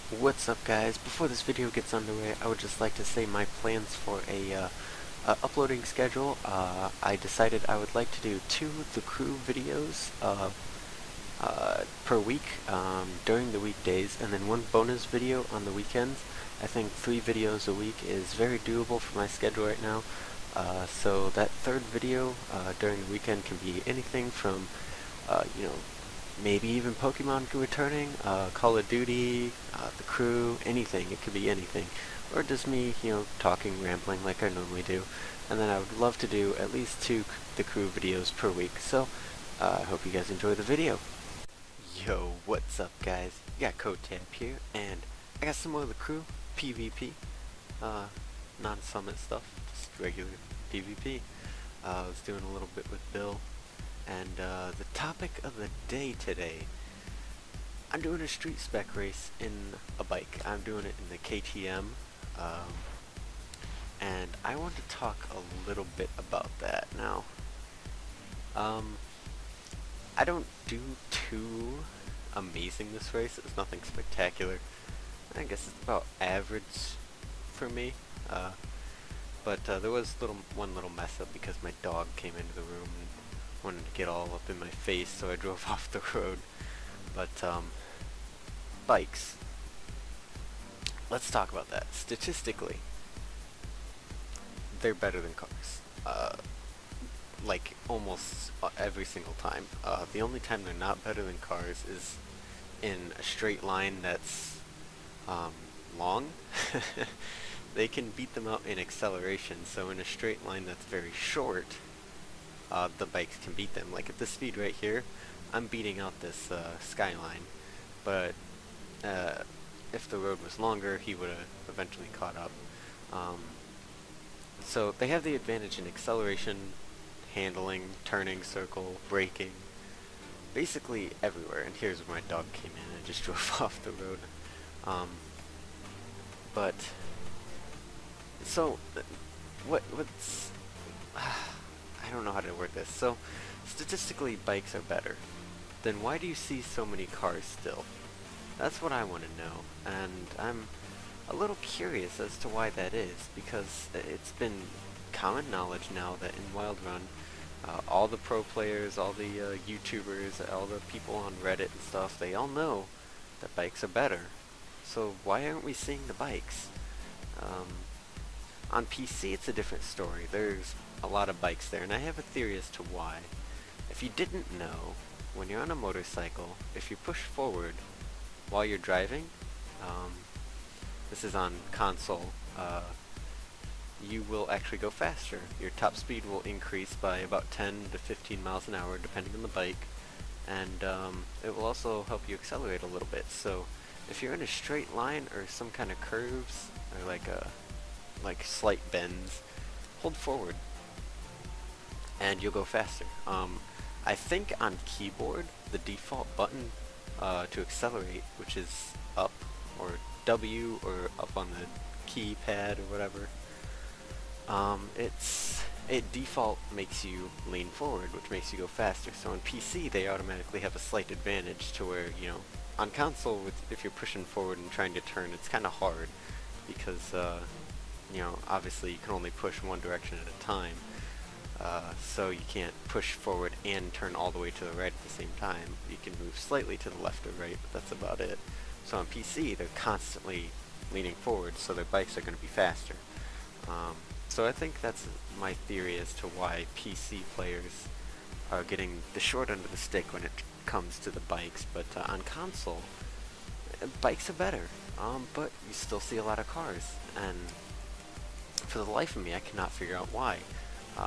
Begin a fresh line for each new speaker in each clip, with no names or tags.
What's up, guys? Before this video gets underway, I would just like to say my plans for a uploading schedule. I decided I would like to do 2 The Crew videos per week during the weekdays, and then 1 bonus video on the weekends. I think 3 videos a week is very doable for my schedule right now. So that 3rd video during the weekend can be anything from, you know, maybe even Pokemon returning, Call of Duty, The Crew, anything. It could be anything. Or just me, talking, rambling like I normally do. And then I would love to do at least 2 The Crew videos per week. So, I hope you guys enjoy the video. Yo, what's up, guys? You got KTM here, and I got some more of The Crew, PvP, non-summit stuff, just regular PvP. I was doing a little bit with Bill. And the topic of the day today, I'm doing a street spec race in a bike. I'm doing it in the KTM, and I want to talk a little bit about that now. I don't do too amazing this race. It's nothing spectacular. I guess it's about average for me. But there was one little mess up because my dog came into the room and wanted to get all up in my face, so I drove off the road. But bikes. Let's talk about that. Statistically, they're better than cars. Like almost every single time. The only time they're not better than cars is in a straight line that's long. They can beat them out in acceleration, so in a straight line that's very short, the bikes can beat them. Like at this speed right here, I'm beating out this Skyline, but if the road was longer, he would have eventually caught up. So they have the advantage in acceleration, handling, turning, circle, braking, basically everywhere. And here's where my dog came in and just drove off the road. But so what's I don't know how to word this. So, statistically, bikes are better. Then why do you see so many cars still? That's what I want to know, and I'm a little curious as to why that is, because it's been common knowledge now that in Wild Run, all the pro players, all the YouTubers, all the people on Reddit and stuff, they all know that bikes are better. So why aren't we seeing the bikes? On PC, it's a different story. There's a lot of bikes there, and I have a theory as to why. If you didn't know, when you're on a motorcycle, if you push forward while you're driving, this is on console, you will actually go faster. Your top speed will increase by about 10 to 15 miles an hour, depending on the bike, and it will also help you accelerate a little bit. So if you're in a straight line or some kind of curves, or like slight bends, hold forward and you'll go faster. I think on keyboard the default button to accelerate, which is up or W or up on the keypad or whatever, it default makes you lean forward, which makes you go faster. So on PC they automatically have a slight advantage to where, on console, if you're pushing forward and trying to turn, it's kind of hard because obviously you can only push one direction at a time, so you can't push forward and turn all the way to the right at the same time. You can move slightly to the left or right, but that's about it. So on PC, they're constantly leaning forward, so their bikes are going to be faster. So I think that's my theory as to why PC players are getting the short end of the stick when it comes to the bikes, but on console, bikes are better, but you still see a lot of cars, and for the life of me, I cannot figure out why.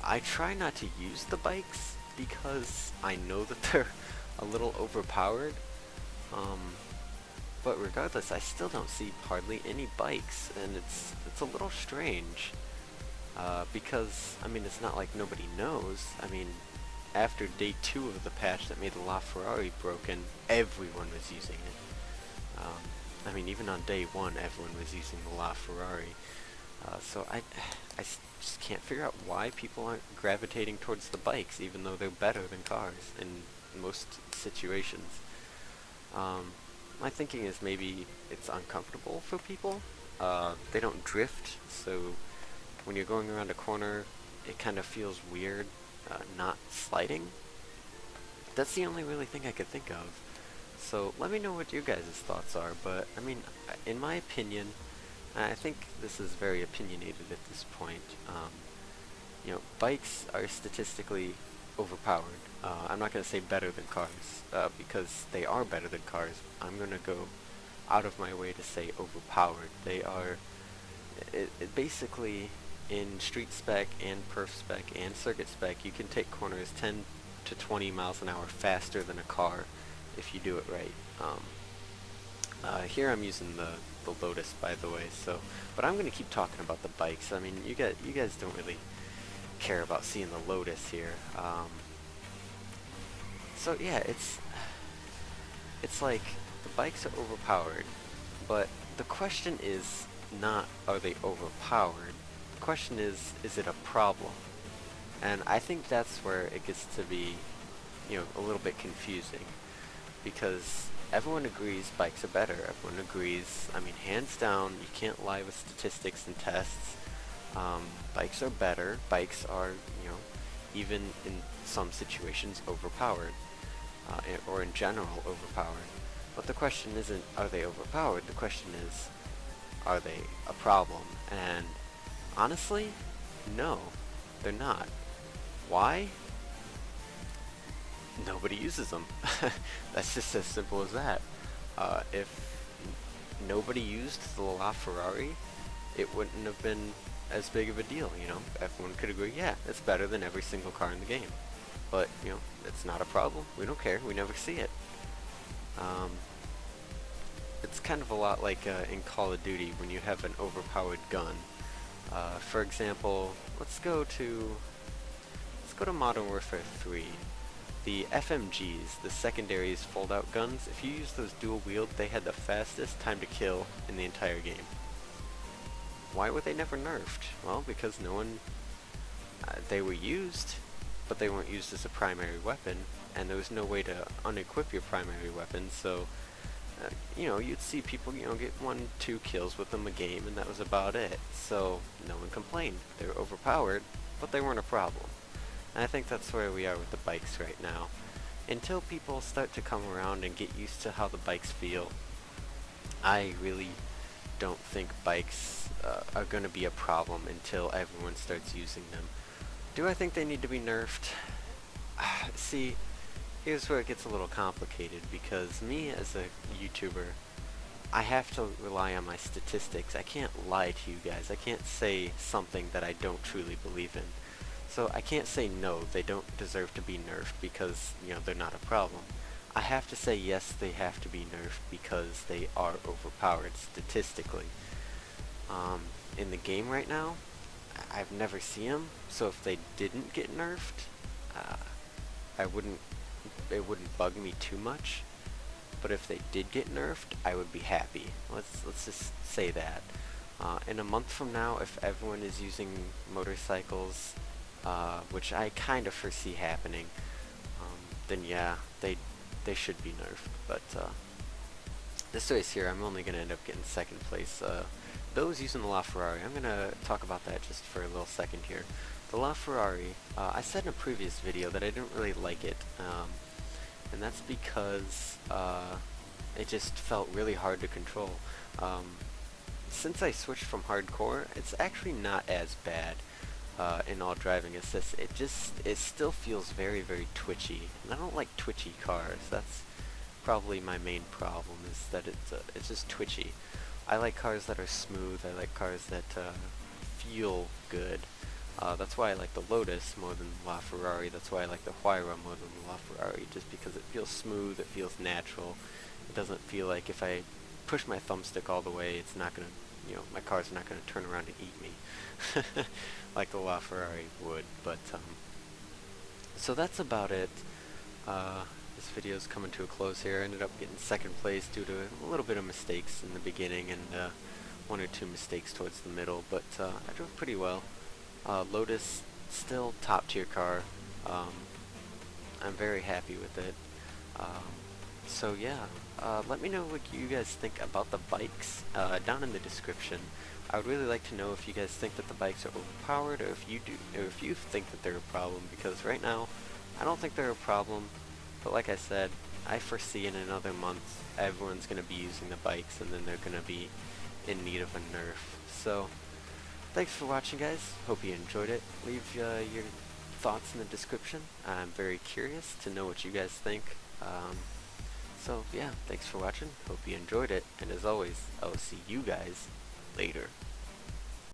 I try not to use the bikes because I know that they're a little overpowered, but regardless, I still don't see hardly any bikes, and it's a little strange, because, it's not like nobody knows. After day 2 of the patch that made the LaFerrari broken, everyone was using it. Even on day 1, everyone was using the LaFerrari. So I just can't figure out why people aren't gravitating towards the bikes, even though they're better than cars in most situations. My thinking is maybe it's uncomfortable for people. They don't drift, so when you're going around a corner, it kind of feels weird not sliding. That's the only really thing I could think of. So let me know what your guys' thoughts are, but I mean, in my opinion, I think this is very opinionated at this point. Bikes are statistically overpowered. I'm not going to say better than cars, because they are better than cars. I'm going to go out of my way to say overpowered. They are, basically, in street spec and perf spec and circuit spec, you can take corners 10 to 20 miles an hour faster than a car if you do it right. Here I'm using the Lotus, by the way, but I'm going to keep talking about the bikes. I mean, you guys don't really care about seeing the Lotus here. So yeah, it's like the bikes are overpowered, but the question is not are they overpowered? The question is it a problem? And I think that's where it gets to be, a little bit confusing, because everyone agrees bikes are better. Everyone agrees, I mean, hands down, you can't lie with statistics and tests. Bikes are better. Bikes are, even in some situations overpowered, or in general overpowered. But the question isn't, are they overpowered? The question is, are they a problem? And honestly, no, they're not. Why? Nobody uses them. That's just as simple as that. If nobody used the LaFerrari, it wouldn't have been as big of a deal, Everyone could agree, yeah, it's better than every single car in the game. But, it's not a problem. We don't care. We never see it. It's kind of a lot like in Call of Duty when you have an overpowered gun. For example, let's go to Modern Warfare 3. The FMGs, the secondaries fold-out guns, if you use those dual-wield, they had the fastest time to kill in the entire game. Why were they never nerfed? Well, because no one... they were used, but they weren't used as a primary weapon, and there was no way to unequip your primary weapon, so... you'd see people, get 1-2 kills with them a game, and that was about it. So, no one complained. They were overpowered, but they weren't a problem. And I think that's where we are with the bikes right now. Until people start to come around and get used to how the bikes feel, I really don't think bikes are going to be a problem until everyone starts using them. Do I think they need to be nerfed? See, here's where it gets a little complicated, because me as a YouTuber, I have to rely on my statistics. I can't lie to you guys. I can't say something that I don't truly believe in. So I can't say no, they don't deserve to be nerfed because, they're not a problem. I have to say yes, they have to be nerfed because they are overpowered statistically. In the game right now, I've never seen them, so if they didn't get nerfed, it wouldn't bug me too much. But if they did get nerfed, I would be happy. Let's just say that. In a month from now, if everyone is using motorcycles, which I kind of foresee happening, then yeah, they should be nerfed. But this race here, I'm only going to end up getting second place. Those using the LaFerrari, I'm going to talk about that just for a little second here. The LaFerrari, I said in a previous video that I didn't really like it, and that's because it just felt really hard to control. Since I switched from hardcore, it's actually not as bad in all driving assist. It still feels very, very twitchy, and I don't like twitchy cars. That's probably my main problem, is that it's just twitchy. I like cars that are smooth. I like cars that feel good. That's why I like the Lotus more than the LaFerrari. That's why I like the Huayra more than the LaFerrari, just because it feels smooth, it feels natural. It doesn't feel like if I push my thumbstick all the way, it's not going to, my car's not going to turn around and eat me, like the LaFerrari would. But, so that's about it. This video's coming to a close here. I ended up getting second place due to a little bit of mistakes in the beginning and 1 or 2 mistakes towards the middle, but I drove pretty well. Lotus, still top tier car. I'm very happy with it. So yeah, let me know what you guys think about the bikes down in the description. I would really like to know if you guys think that the bikes are overpowered, or if you do, or if you think that they're a problem. Because right now, I don't think they're a problem. But like I said, I foresee in another month everyone's gonna be using the bikes, and then they're gonna be in need of a nerf. So thanks for watching, guys. Hope you enjoyed it. Leave your thoughts in the description. I'm very curious to know what you guys think. So yeah, thanks for watching. Hope you enjoyed it. And as always, I will see you guys later.